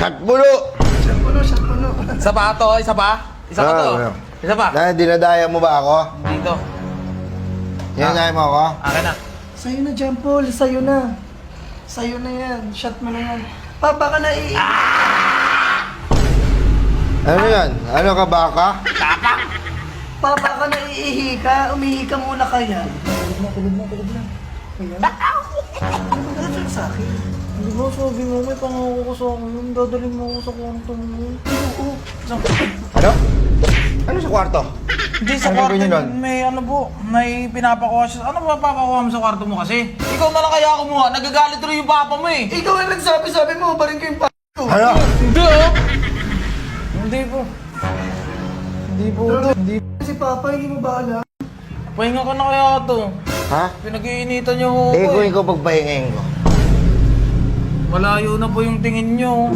Shot puno! Shot puno, shot puno. Isa pa to, isa pa? Isa pa to. Isa pa. Dahil dinadaya mo ba ako? Dito. Dinadaya mo ako? Akin na. Sa'yo na, John Paul. Sa'yo na. Sa'yo na yan. Shot mo na yan. Papa ka na Ano yan? Ano ka baka? Papa ka na iihi ka. Umihi ka muna kaya. Tulog na. Ayan. Ano ba gagawin sa akin? Di ba sabi mo may pangako ko sa akin, dadalhin mo ako sa kwarto mo. Oo. Ano? Ano sa kwarto? Hindi sa Ano kwarto gagawin nun? may ano po, may pinapakuha siya. Ano ba papakuha mo sa kwarto mo kasi? Ikaw na lang kaya kumuha, nagagalit rin yung papa mo eh. Ikaw ang nagsabi mo, barin ko yung pa ko. Ano? Hindi oh. Hindi po. Hindi po to. Hindi. Si Papa, hindi mo ba alam? Pahinga ka na kaya to. Ha? Pinag-iinitan niyo ako Eh kung eh. ikaw pagpahingin ko. Malayo na po yung tingin niyo.